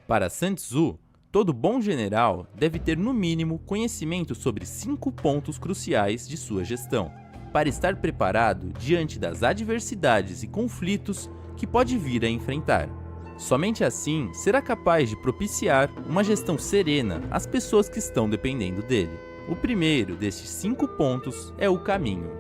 Para Sun Tzu, todo bom general deve ter no mínimo conhecimento sobre 5 pontos cruciais de sua gestão, para estar preparado diante das adversidades e conflitos que pode vir a enfrentar. Somente assim será capaz de propiciar uma gestão serena às pessoas que estão dependendo dele. O primeiro destes 5 pontos é o caminho.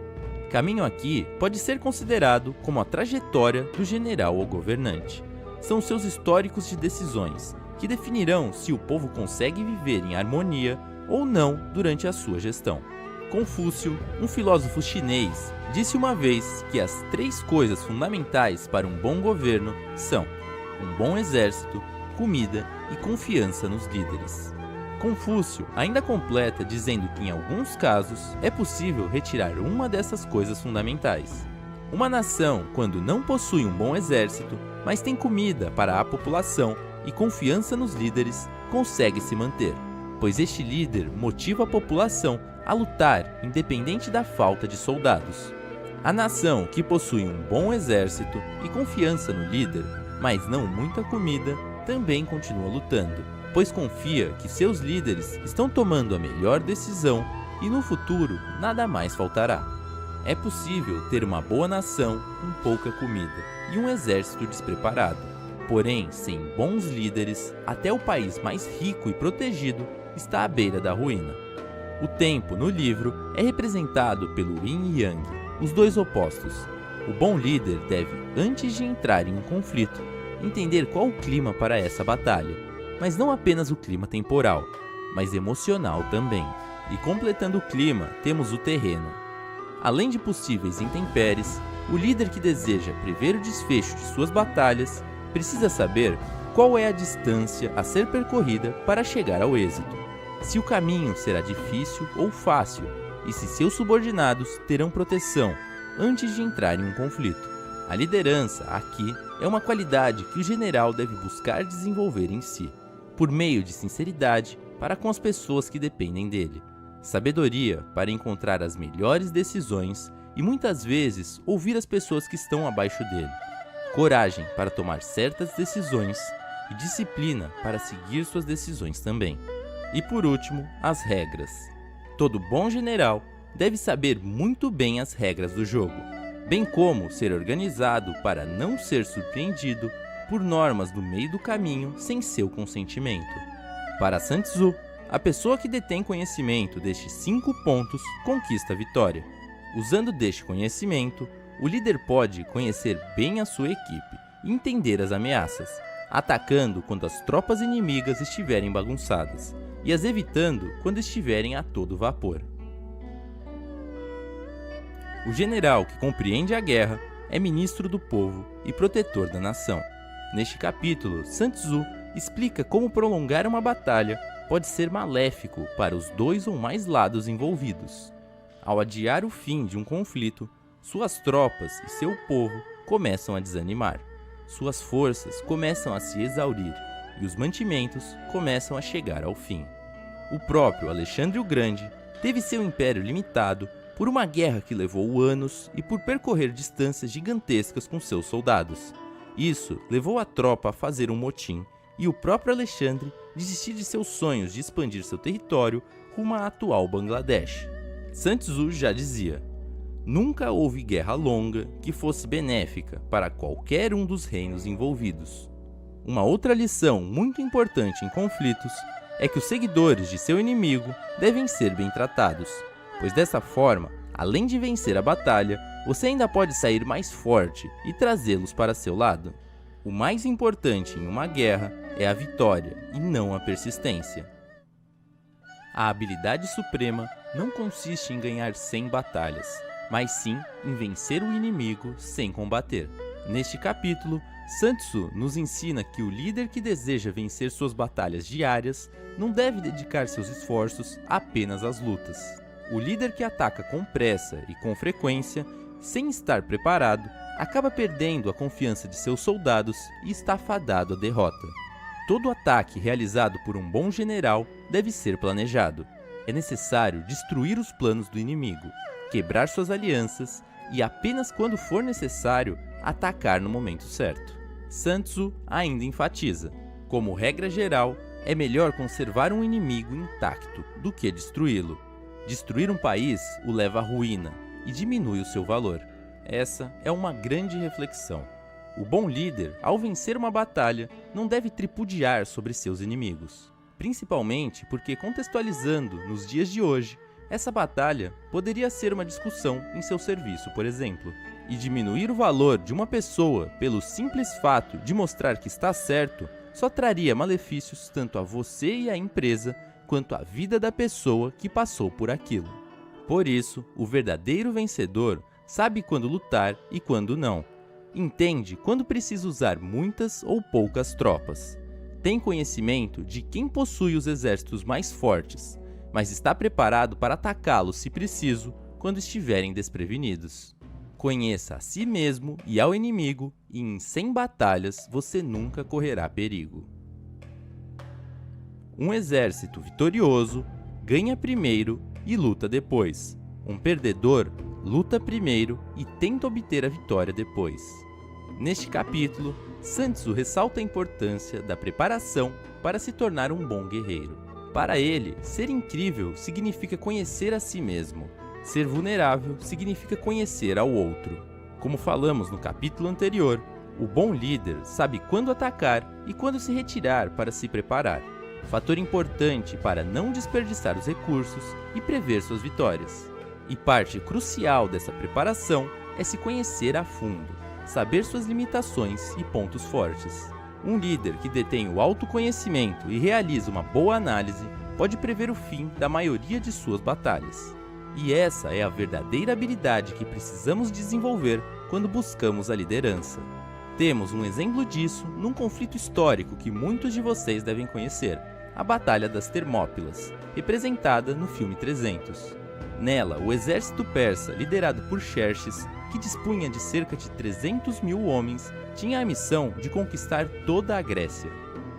Caminho aqui pode ser considerado como a trajetória do general ou governante. São seus históricos de decisões, que definirão se o povo consegue viver em harmonia ou não durante a sua gestão. Confúcio, um filósofo chinês, disse uma vez que as 3 coisas fundamentais para um bom governo são um bom exército, comida e confiança nos líderes. Confúcio ainda completa dizendo que em alguns casos é possível retirar uma dessas coisas fundamentais. Uma nação, quando não possui um bom exército, mas tem comida para a população e confiança nos líderes, consegue se manter, pois este líder motiva a população a lutar independente da falta de soldados. A nação que possui um bom exército e confiança no líder, mas não muita comida, também continua lutando, pois confia que seus líderes estão tomando a melhor decisão e no futuro nada mais faltará. É possível ter uma boa nação com pouca comida e um exército despreparado. Porém, sem bons líderes, até o país mais rico e protegido está à beira da ruína. O tempo, no livro, é representado pelo Yin e Yang, os dois opostos. O bom líder deve, antes de entrar em um conflito, entender qual o clima para essa batalha, mas não apenas o clima temporal, mas emocional também. E completando o clima, temos o terreno. Além de possíveis intempéries, o líder que deseja prever o desfecho de suas batalhas precisa saber qual é a distância a ser percorrida para chegar ao êxito, se o caminho será difícil ou fácil e se seus subordinados terão proteção antes de entrar em um conflito. A liderança, aqui, é uma qualidade que o general deve buscar desenvolver em si, por meio de sinceridade para com as pessoas que dependem dele, sabedoria para encontrar as melhores decisões e muitas vezes ouvir as pessoas que estão abaixo dele, coragem para tomar certas decisões e disciplina para seguir suas decisões também. E por último, as regras. Todo bom general deve saber muito bem as regras do jogo, bem como ser organizado para não ser surpreendido por normas do meio do caminho sem seu consentimento. Para Sun Tzu, a pessoa que detém conhecimento destes 5 pontos conquista a vitória. Usando deste conhecimento, o líder pode conhecer bem a sua equipe e entender as ameaças, atacando quando as tropas inimigas estiverem bagunçadas e as evitando quando estiverem a todo vapor. O general que compreende a guerra é ministro do povo e protetor da nação. Neste capítulo, Sun Tzu explica como prolongar uma batalha pode ser maléfico para os 2 ou mais lados envolvidos. Ao adiar o fim de um conflito, suas tropas e seu povo começam a desanimar. Suas forças começam a se exaurir e os mantimentos começam a chegar ao fim. O próprio Alexandre o Grande teve seu império limitado por uma guerra que levou anos e por percorrer distâncias gigantescas com seus soldados. Isso levou a tropa a fazer um motim e o próprio Alexandre desistir de seus sonhos de expandir seu território rumo à atual Bangladesh. Sun Tzu já dizia: nunca houve guerra longa que fosse benéfica para qualquer um dos reinos envolvidos. Uma outra lição muito importante em conflitos é que os seguidores de seu inimigo devem ser bem tratados, pois dessa forma, além de vencer a batalha, você ainda pode sair mais forte e trazê-los para seu lado. O mais importante em uma guerra é a vitória e não a persistência. A habilidade suprema não consiste em ganhar 100 batalhas, mas sim em vencer o inimigo sem combater. Neste capítulo, Sun Tzu nos ensina que o líder que deseja vencer suas batalhas diárias não deve dedicar seus esforços apenas às lutas. O líder que ataca com pressa e com frequência, sem estar preparado, acaba perdendo a confiança de seus soldados e está fadado à derrota. Todo ataque realizado por um bom general deve ser planejado. É necessário destruir os planos do inimigo, quebrar suas alianças e apenas quando for necessário, atacar no momento certo. Sun Tzu ainda enfatiza: Como regra geral, é melhor conservar um inimigo intacto do que destruí-lo. Destruir um país o leva à ruína e diminui o seu valor. Essa é uma grande reflexão. O bom líder, ao vencer uma batalha, não deve tripudiar sobre seus inimigos. Principalmente porque, contextualizando nos dias de hoje, essa batalha poderia ser uma discussão em seu serviço, por exemplo. E diminuir o valor de uma pessoa pelo simples fato de mostrar que está certo só traria malefícios tanto a você e à empresa, quanto à vida da pessoa que passou por aquilo. Por isso, o verdadeiro vencedor sabe quando lutar e quando não. Entende quando precisa usar muitas ou poucas tropas. Tem conhecimento de quem possui os exércitos mais fortes, mas está preparado para atacá-los se preciso, quando estiverem desprevenidos. Conheça a si mesmo e ao inimigo, e em 100 batalhas você nunca correrá perigo. Um exército vitorioso ganha primeiro e luta depois. Um perdedor luta primeiro e tenta obter a vitória depois. Neste capítulo, Sun Tzu ressalta a importância da preparação para se tornar um bom guerreiro. Para ele, ser incrível significa conhecer a si mesmo. Ser vulnerável significa conhecer ao outro. Como falamos no capítulo anterior, o bom líder sabe quando atacar e quando se retirar para se preparar. Fator importante para não desperdiçar os recursos e prever suas vitórias. E parte crucial dessa preparação é se conhecer a fundo, saber suas limitações e pontos fortes. Um líder que detém o autoconhecimento e realiza uma boa análise pode prever o fim da maioria de suas batalhas. E essa é a verdadeira habilidade que precisamos desenvolver quando buscamos a liderança. Temos um exemplo disso num conflito histórico que muitos de vocês devem conhecer, a Batalha das Termópilas, representada no filme 300. Nela, o exército persa, liderado por Xerxes, que dispunha de cerca de 300 mil homens, tinha a missão de conquistar toda a Grécia.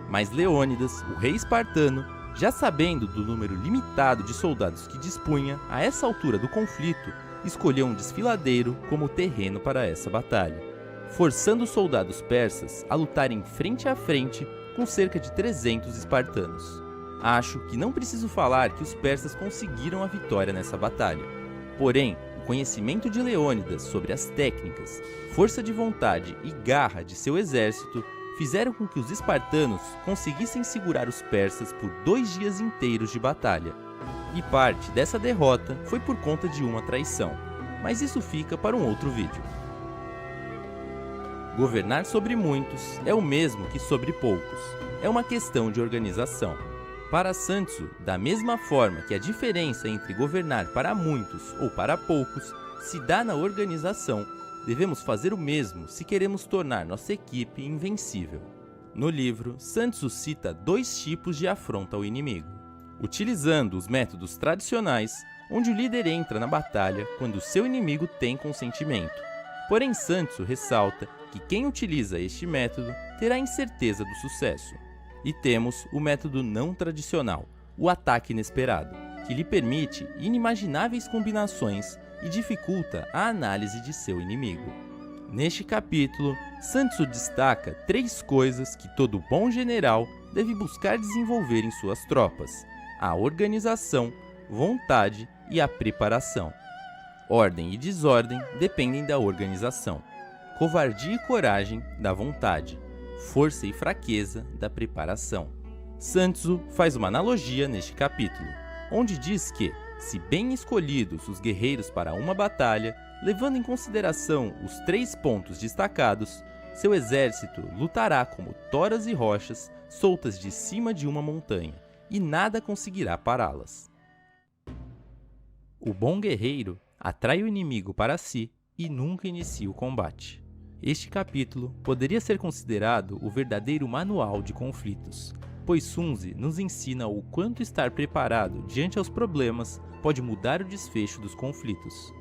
Mas Leônidas, o rei espartano, já sabendo do número limitado de soldados que dispunha, a essa altura do conflito, escolheu um desfiladeiro como terreno para essa batalha, forçando os soldados persas a lutarem frente a frente com cerca de 300 espartanos. Acho que não preciso falar que os persas conseguiram a vitória nessa batalha. Porém, o conhecimento de Leônidas sobre as técnicas, força de vontade e garra de seu exército fizeram com que os espartanos conseguissem segurar os persas por 2 dias inteiros de batalha. E parte dessa derrota foi por conta de uma traição, mas isso fica para um outro vídeo. Governar sobre muitos é o mesmo que sobre poucos. É uma questão de organização. Para Sun Tzu, da mesma forma que a diferença entre governar para muitos ou para poucos se dá na organização, devemos fazer o mesmo se queremos tornar nossa equipe invencível. No livro, Sun Tzu cita 2 tipos de afronta ao inimigo. Utilizando os métodos tradicionais, onde o líder entra na batalha quando seu inimigo tem consentimento. Porém, Sun Tzu ressalta que quem utiliza este método terá incerteza do sucesso. E temos o método não tradicional, o ataque inesperado, que lhe permite inimagináveis combinações e dificulta a análise de seu inimigo. Neste capítulo, Sun Tzu destaca 3 coisas que todo bom general deve buscar desenvolver em suas tropas: a organização, vontade e a preparação. Ordem e desordem dependem da organização. Covardia e coragem da vontade. Força e fraqueza da preparação. Sun Tzu faz uma analogia neste capítulo, onde diz que, se bem escolhidos os guerreiros para uma batalha, levando em consideração os 3 pontos destacados, seu exército lutará como toras e rochas soltas de cima de uma montanha, e nada conseguirá pará-las. O bom guerreiro atrai o inimigo para si e nunca inicia o combate. Este capítulo poderia ser considerado o verdadeiro manual de conflitos, pois Sun Tzu nos ensina o quanto estar preparado diante aos problemas pode mudar o desfecho dos conflitos.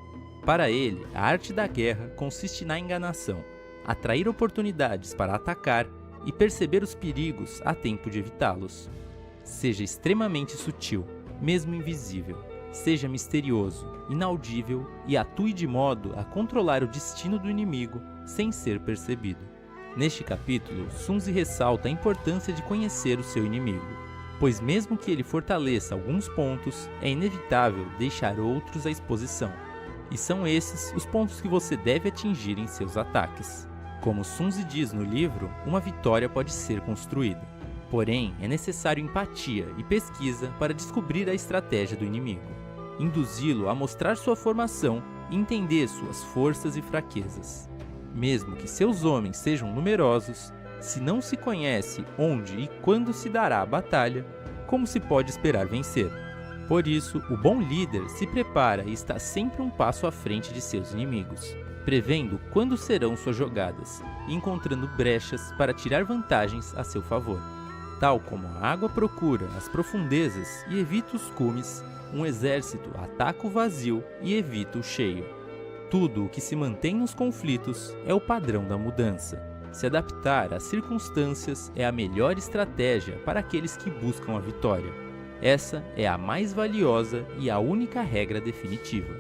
Para ele, a arte da guerra consiste na enganação, atrair oportunidades para atacar e perceber os perigos a tempo de evitá-los. Seja extremamente sutil, mesmo invisível. Seja misterioso, inaudível e atue de modo a controlar o destino do inimigo sem ser percebido. Neste capítulo, Sun Tzu ressalta a importância de conhecer o seu inimigo, pois mesmo que ele fortaleça alguns pontos, é inevitável deixar outros à exposição. E são esses os pontos que você deve atingir em seus ataques. Como Sun Tzu diz no livro, uma vitória pode ser construída. Porém, é necessário empatia e pesquisa para descobrir a estratégia do inimigo, induzi-lo a mostrar sua formação e entender suas forças e fraquezas. Mesmo que seus homens sejam numerosos, se não se conhece onde e quando se dará a batalha, como se pode esperar vencer? Por isso, o bom líder se prepara e está sempre um passo à frente de seus inimigos, prevendo quando serão suas jogadas e encontrando brechas para tirar vantagens a seu favor. Tal como a água procura as profundezas e evita os cumes, um exército ataca o vazio e evita o cheio. Tudo o que se mantém nos conflitos é o padrão da mudança. Se adaptar às circunstâncias é a melhor estratégia para aqueles que buscam a vitória. Essa é a mais valiosa e a única regra definitiva.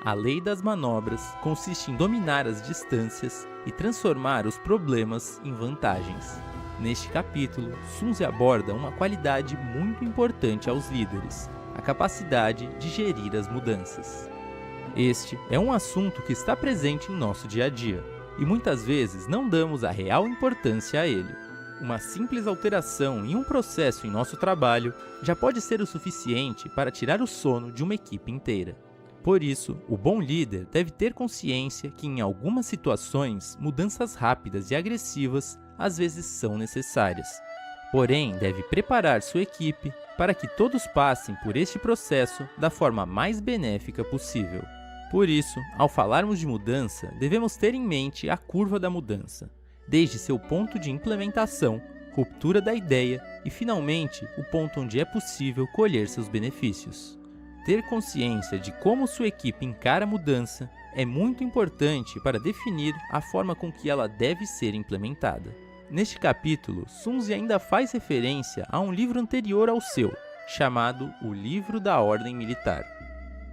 A lei das manobras consiste em dominar as distâncias e transformar os problemas em vantagens. Neste capítulo, Sun Tzu aborda uma qualidade muito importante aos líderes: a capacidade de gerir as mudanças. Este é um assunto que está presente em nosso dia a dia, e muitas vezes não damos a real importância a ele. Uma simples alteração em um processo em nosso trabalho já pode ser o suficiente para tirar o sono de uma equipe inteira. Por isso, o bom líder deve ter consciência que em algumas situações, mudanças rápidas e agressivas às vezes são necessárias. Porém, deve preparar sua equipe para que todos passem por este processo da forma mais benéfica possível. Por isso, ao falarmos de mudança, devemos ter em mente a curva da mudança, desde seu ponto de implementação, ruptura da ideia e, finalmente, o ponto onde é possível colher seus benefícios. Ter consciência de como sua equipe encara a mudança é muito importante para definir a forma com que ela deve ser implementada. Neste capítulo, Sun Tzu ainda faz referência a um livro anterior ao seu, chamado O Livro da Ordem Militar.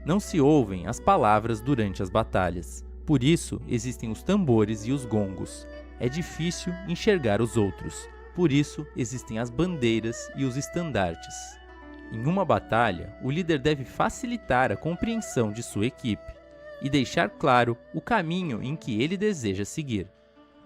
Não se ouvem as palavras durante as batalhas, por isso existem os tambores e os gongos. É difícil enxergar os outros, por isso existem as bandeiras e os estandartes. Em uma batalha, o líder deve facilitar a compreensão de sua equipe e deixar claro o caminho em que ele deseja seguir.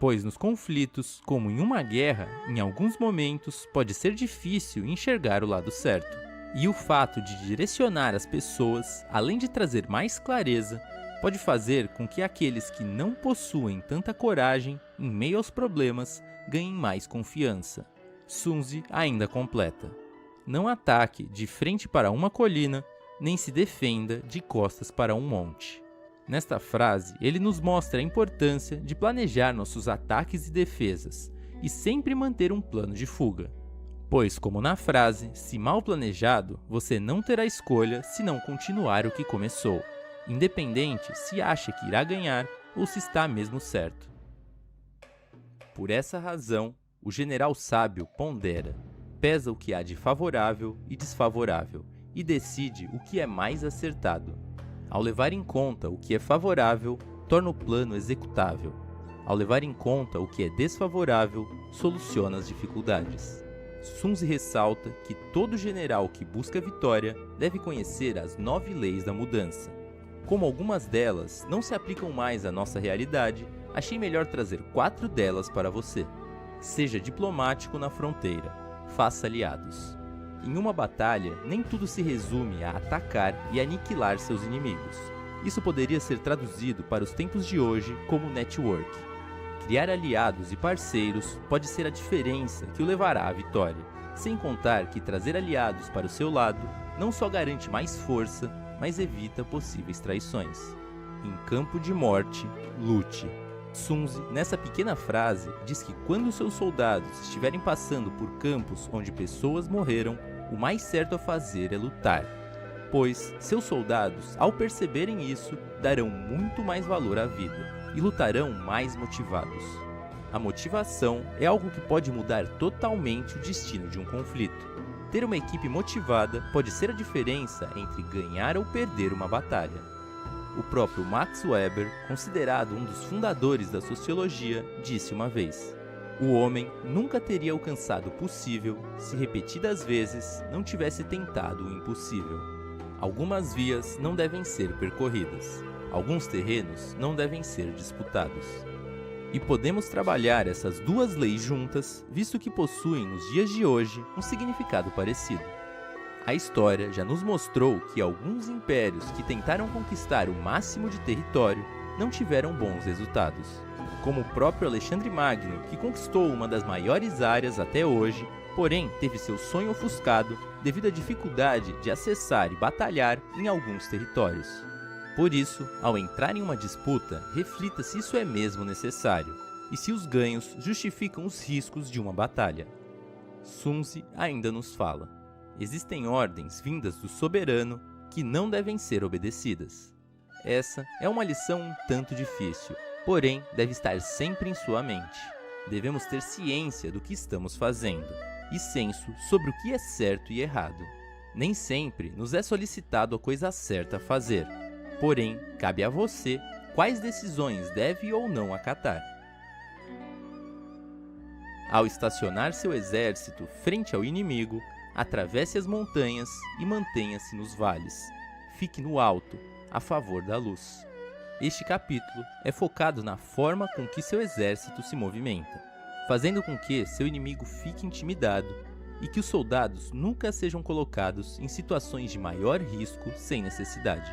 Pois nos conflitos, como em uma guerra, em alguns momentos pode ser difícil enxergar o lado certo. E o fato de direcionar as pessoas, além de trazer mais clareza, pode fazer com que aqueles que não possuem tanta coragem, em meio aos problemas, ganhem mais confiança. Sun Tzu ainda completa: não ataque de frente para uma colina, nem se defenda de costas para um monte. Nesta frase, ele nos mostra a importância de planejar nossos ataques e defesas, e sempre manter um plano de fuga. Pois, como na frase, se mal planejado, você não terá escolha se não continuar o que começou, independente se acha que irá ganhar ou se está mesmo certo. Por essa razão, o general sábio pondera, pesa o que há de favorável e desfavorável, e decide o que é mais acertado. Ao levar em conta o que é favorável, torna o plano executável. Ao levar em conta o que é desfavorável, soluciona as dificuldades. Sun Tzu ressalta que todo general que busca vitória deve conhecer as 9 leis da mudança. Como algumas delas não se aplicam mais à nossa realidade, achei melhor trazer 4 delas para você. Seja diplomático na fronteira. Faça aliados. Em uma batalha, nem tudo se resume a atacar e aniquilar seus inimigos. Isso poderia ser traduzido para os tempos de hoje como network. Criar aliados e parceiros pode ser a diferença que o levará à vitória, sem contar que trazer aliados para o seu lado não só garante mais força, mas evita possíveis traições. Em campo de morte, lute. Sun Tzu, nessa pequena frase, diz que quando seus soldados estiverem passando por campos onde pessoas morreram, o mais certo a fazer é lutar, pois seus soldados, ao perceberem isso, darão muito mais valor à vida e lutarão mais motivados. A motivação é algo que pode mudar totalmente o destino de um conflito. Ter uma equipe motivada pode ser a diferença entre ganhar ou perder uma batalha. O próprio Max Weber, considerado um dos fundadores da sociologia, disse uma vez: o homem nunca teria alcançado o possível se repetidas vezes não tivesse tentado o impossível. Algumas vias não devem ser percorridas, alguns terrenos não devem ser disputados. E podemos trabalhar essas duas leis juntas, visto que possuem nos dias de hoje um significado parecido. A história já nos mostrou que alguns impérios que tentaram conquistar o máximo de território não tiveram bons resultados, como o próprio Alexandre Magno, que conquistou uma das maiores áreas até hoje, porém teve seu sonho ofuscado devido à dificuldade de acessar e batalhar em alguns territórios. Por isso, ao entrar em uma disputa, reflita se isso é mesmo necessário, e se os ganhos justificam os riscos de uma batalha. Sun Tzu ainda nos fala: existem ordens vindas do soberano que não devem ser obedecidas. Essa é uma lição um tanto difícil, porém deve estar sempre em sua mente. Devemos ter ciência do que estamos fazendo e senso sobre o que é certo e errado. Nem sempre nos é solicitado a coisa certa a fazer, porém cabe a você quais decisões deve ou não acatar. Ao estacionar seu exército frente ao inimigo, atravesse as montanhas e mantenha-se nos vales. Fique no alto, a favor da luz. Este capítulo é focado na forma com que seu exército se movimenta, fazendo com que seu inimigo fique intimidado e que os soldados nunca sejam colocados em situações de maior risco sem necessidade.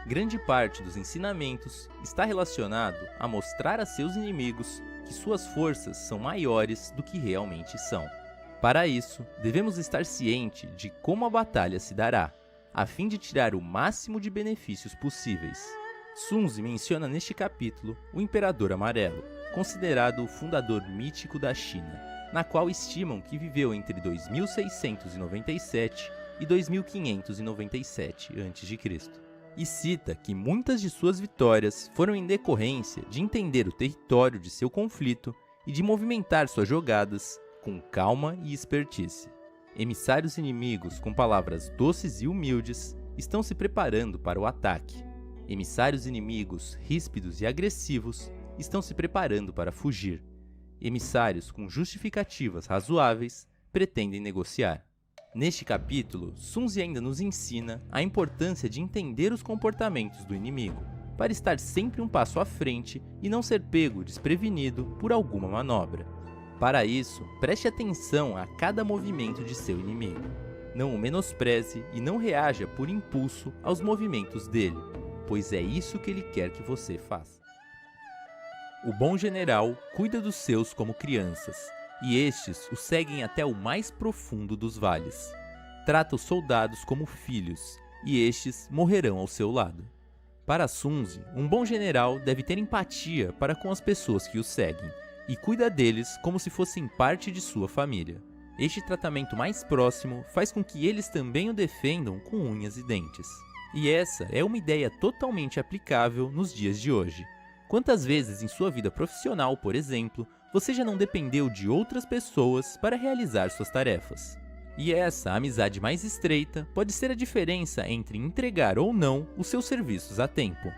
Grande parte dos ensinamentos está relacionado a mostrar a seus inimigos que suas forças são maiores do que realmente são. Para isso, devemos estar cientes de como a batalha se dará, a fim de tirar o máximo de benefícios possíveis. Sun Tzu menciona neste capítulo o Imperador Amarelo, considerado o fundador mítico da China, na qual estimam que viveu entre 2697 e 2597 a.C., e cita que muitas de suas vitórias foram em decorrência de entender o território de seu conflito e de movimentar suas jogadas com calma e expertise. Emissários inimigos com palavras doces e humildes estão se preparando para o ataque. Emissários inimigos ríspidos e agressivos estão se preparando para fugir. Emissários com justificativas razoáveis pretendem negociar. Neste capítulo, Sun Tzu ainda nos ensina a importância de entender os comportamentos do inimigo, para estar sempre um passo à frente e não ser pego desprevenido por alguma manobra. Para isso, preste atenção a cada movimento de seu inimigo. Não o menospreze e não reaja por impulso aos movimentos dele, pois é isso que ele quer que você faça. O bom general cuida dos seus como crianças, e estes o seguem até o mais profundo dos vales. Trata os soldados como filhos, e estes morrerão ao seu lado. Para Sun Tzu, um bom general deve ter empatia para com as pessoas que o seguem, e cuida deles como se fossem parte de sua família. Este tratamento mais próximo faz com que eles também o defendam com unhas e dentes. E essa é uma ideia totalmente aplicável nos dias de hoje. Quantas vezes em sua vida profissional, por exemplo, você já não dependeu de outras pessoas para realizar suas tarefas? E essa amizade mais estreita pode ser a diferença entre entregar ou não os seus serviços a tempo.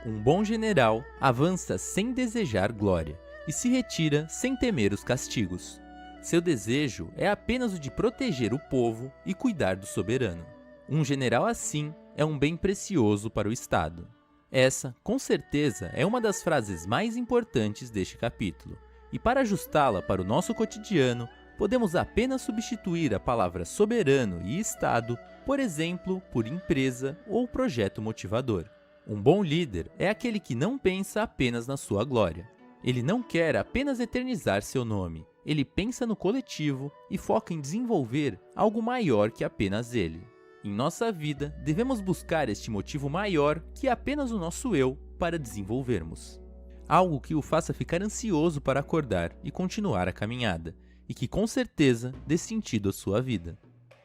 Um bom general avança sem desejar glória e se retira sem temer os castigos. Seu desejo é apenas o de proteger o povo e cuidar do soberano. Um general assim é um bem precioso para o Estado. Essa, com certeza, é uma das frases mais importantes deste capítulo, e para ajustá-la para o nosso cotidiano, podemos apenas substituir a palavra soberano e Estado, por exemplo, por empresa ou projeto motivador. Um bom líder é aquele que não pensa apenas na sua glória. Ele não quer apenas eternizar seu nome, ele pensa no coletivo e foca em desenvolver algo maior que apenas ele. Em nossa vida, devemos buscar este motivo maior que apenas o nosso eu para desenvolvermos. Algo que o faça ficar ansioso para acordar e continuar a caminhada, e que com certeza dê sentido à sua vida.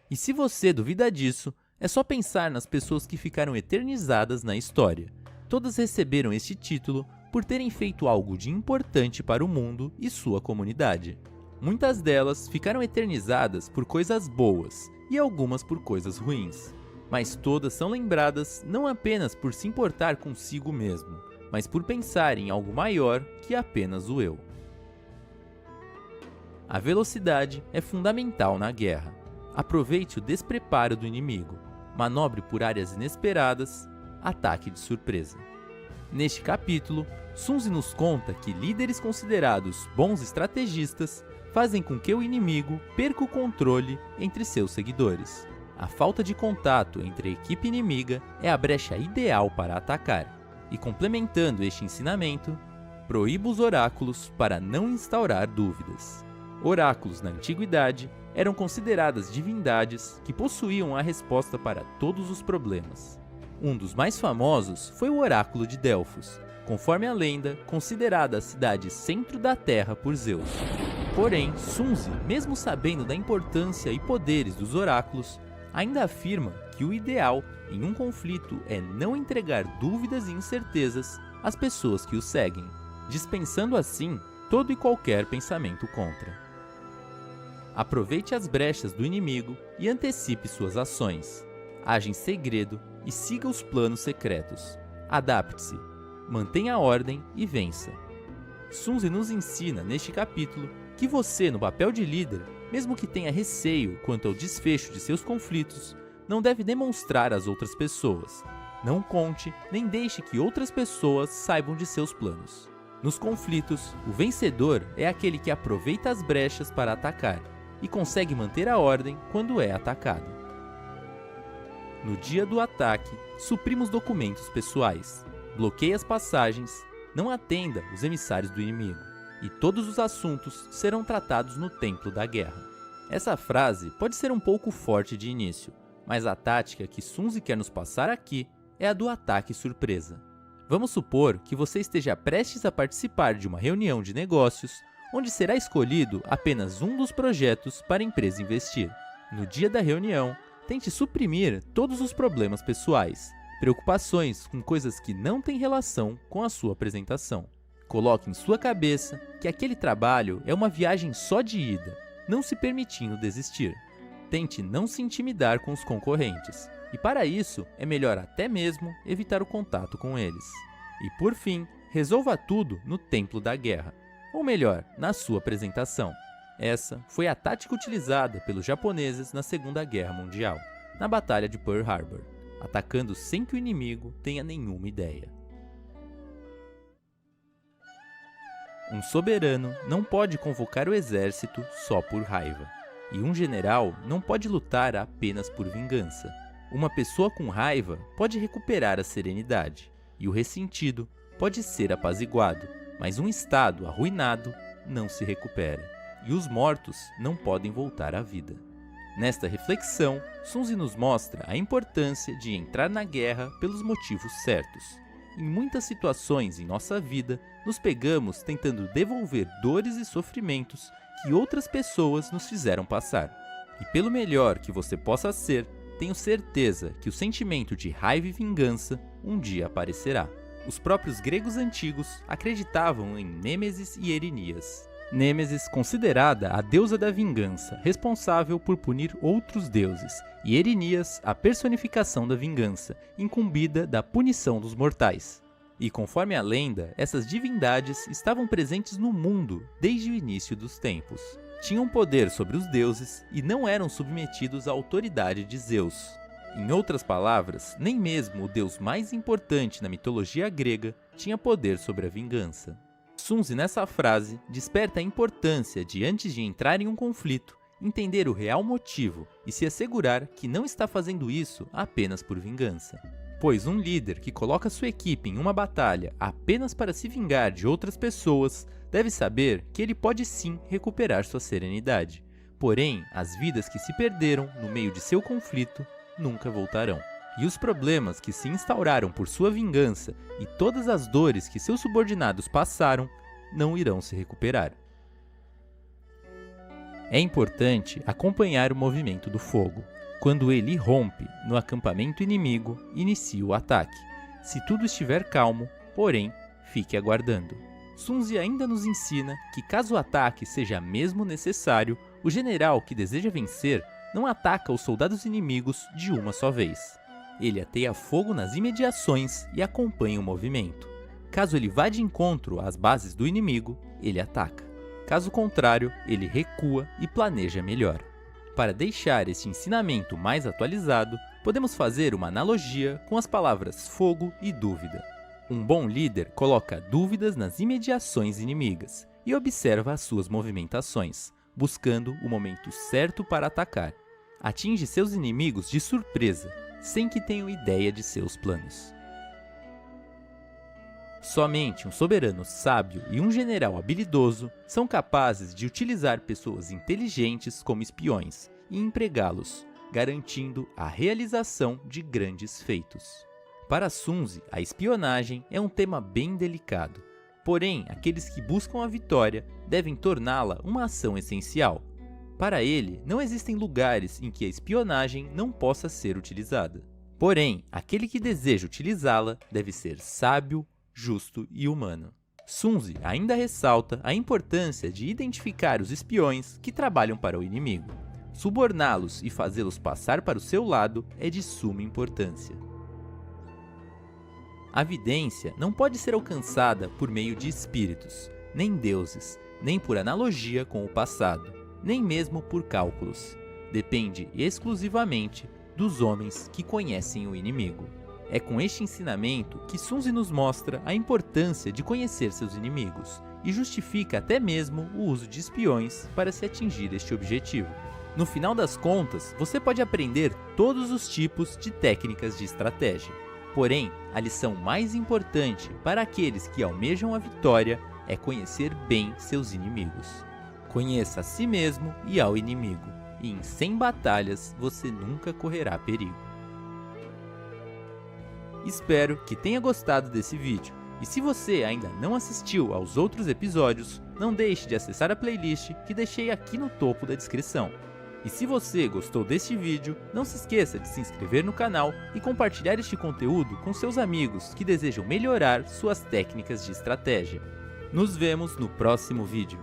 E se você duvida disso, é só pensar nas pessoas que ficaram eternizadas na história. Todas receberam este título por terem feito algo de importante para o mundo e sua comunidade. Muitas delas ficaram eternizadas por coisas boas e algumas por coisas ruins. mas todas são lembradas não apenas por se importar consigo mesmo, mas por pensar em algo maior que apenas o eu. A velocidade é fundamental na guerra. Aproveite o despreparo do inimigo, manobre por áreas inesperadas, ataque de surpresa. Neste capítulo, Sun Tzu nos conta que líderes considerados bons estrategistas fazem com que o inimigo perca o controle entre seus seguidores. A falta de contato entre a equipe inimiga é a brecha ideal para atacar. E complementando este ensinamento, proíba os oráculos para não instaurar dúvidas. Oráculos na antiguidade eram consideradas divindades que possuíam a resposta para todos os problemas. Um dos mais famosos foi o Oráculo de Delfos, conforme a lenda, considerada a cidade centro da Terra por Zeus. Porém, Sun Tzu, mesmo sabendo da importância e poderes dos oráculos, ainda afirma que o ideal em um conflito é não entregar dúvidas e incertezas às pessoas que o seguem, dispensando assim todo e qualquer pensamento contra. Aproveite as brechas do inimigo e antecipe suas ações. Haja em segredo e siga os planos secretos. Adapte-se, mantenha a ordem e vença. Sun Tzu nos ensina neste capítulo que você, no papel de líder, mesmo que tenha receio quanto ao desfecho de seus conflitos, não deve demonstrar às outras pessoas. Não conte nem deixe que outras pessoas saibam de seus planos. Nos conflitos, o vencedor é aquele que aproveita as brechas para atacar e consegue manter a ordem quando é atacado. No dia do ataque, suprima os documentos pessoais, bloqueie as passagens, não atenda os emissários do inimigo, e todos os assuntos serão tratados no templo da guerra. Essa frase pode ser um pouco forte de início, mas a tática que Sun Tzu quer nos passar aqui é a do ataque surpresa. Vamos supor que você esteja prestes a participar de uma reunião de negócios onde será escolhido apenas um dos projetos para a empresa investir. No dia da reunião, tente suprimir todos os problemas pessoais, preocupações com coisas que não têm relação com a sua apresentação. Coloque em sua cabeça que aquele trabalho é uma viagem só de ida, não se permitindo desistir. Tente não se intimidar com os concorrentes, e para isso é melhor até mesmo evitar o contato com eles. E por fim, resolva tudo no templo da guerra, ou melhor, na sua apresentação. Essa foi a tática utilizada pelos japoneses na Segunda Guerra Mundial, na Batalha de Pearl Harbor, atacando sem que o inimigo tenha nenhuma ideia. Um soberano não pode convocar o exército só por raiva, e um general não pode lutar apenas por vingança. Uma pessoa com raiva pode recuperar a serenidade, e o ressentido pode ser apaziguado, mas um estado arruinado não se recupera, e os mortos não podem voltar à vida. Nesta reflexão, Sun Tzu nos mostra a importância de entrar na guerra pelos motivos certos. Em muitas situações em nossa vida, nos pegamos tentando devolver dores e sofrimentos que outras pessoas nos fizeram passar. E pelo melhor que você possa ser, tenho certeza que o sentimento de raiva e vingança um dia aparecerá. Os próprios gregos antigos acreditavam em Nêmesis e Erinias. Nêmesis, considerada a deusa da vingança, responsável por punir outros deuses, e Erinias, a personificação da vingança, incumbida da punição dos mortais. E conforme a lenda, essas divindades estavam presentes no mundo desde o início dos tempos. Tinham poder sobre os deuses e não eram submetidos à autoridade de Zeus. Em outras palavras, nem mesmo o deus mais importante na mitologia grega tinha poder sobre a vingança. Sun Tzu, nessa frase, desperta a importância de, antes de entrar em um conflito, entender o real motivo e se assegurar que não está fazendo isso apenas por vingança. Pois um líder que coloca sua equipe em uma batalha apenas para se vingar de outras pessoas deve saber que ele pode sim recuperar sua serenidade. Porém, as vidas que se perderam no meio de seu conflito nunca voltarão. E os problemas que se instauraram por sua vingança e todas as dores que seus subordinados passaram não irão se recuperar. É importante acompanhar o movimento do fogo. Quando ele irrompe no acampamento inimigo, inicie o ataque. Se tudo estiver calmo, porém, fique aguardando. Sun Tzu ainda nos ensina que caso o ataque seja mesmo necessário, o general que deseja vencer não ataca os soldados inimigos de uma só vez. ele ateia fogo nas imediações e acompanha o movimento. Caso ele vá de encontro às bases do inimigo, ele ataca. Caso contrário, ele recua e planeja melhor. Para deixar este ensinamento mais atualizado, podemos fazer uma analogia com as palavras fogo e dúvida. Um bom líder coloca dúvidas nas imediações inimigas e observa as suas movimentações, buscando o momento certo para atacar. Atinge seus inimigos de surpresa, sem que tenham ideia de seus planos. Somente um soberano sábio e um general habilidoso são capazes de utilizar pessoas inteligentes como espiões e empregá-los, garantindo a realização de grandes feitos. Para Sun Tzu, a espionagem é um tema bem delicado, porém, aqueles que buscam a vitória devem torná-la uma ação essencial. Para ele, não existem lugares em que a espionagem não possa ser utilizada. Porém, aquele que deseja utilizá-la deve ser sábio, justo e humano. Sun Tzu ainda ressalta a importância de identificar os espiões que trabalham para o inimigo. Suborná-los e fazê-los passar para o seu lado é de suma importância. A vidência não pode ser alcançada por meio de espíritos, nem deuses, nem por analogia com o passado, nem mesmo por cálculos. Depende exclusivamente dos homens que conhecem o inimigo. É com este ensinamento que Sun Tzu nos mostra a importância de conhecer seus inimigos e justifica até mesmo o uso de espiões para se atingir este objetivo. No final das contas, você pode aprender todos os tipos de técnicas de estratégia. Porém, a lição mais importante para aqueles que almejam a vitória é conhecer bem seus inimigos. Conheça a si mesmo e ao inimigo, e em 100 batalhas você nunca correrá perigo. Espero que tenha gostado desse vídeo, e se você ainda não assistiu aos outros episódios, não deixe de acessar a playlist que deixei aqui no topo da descrição. E se você gostou deste vídeo, não se esqueça de se inscrever no canal e compartilhar este conteúdo com seus amigos que desejam melhorar suas técnicas de estratégia. Nos vemos no próximo vídeo.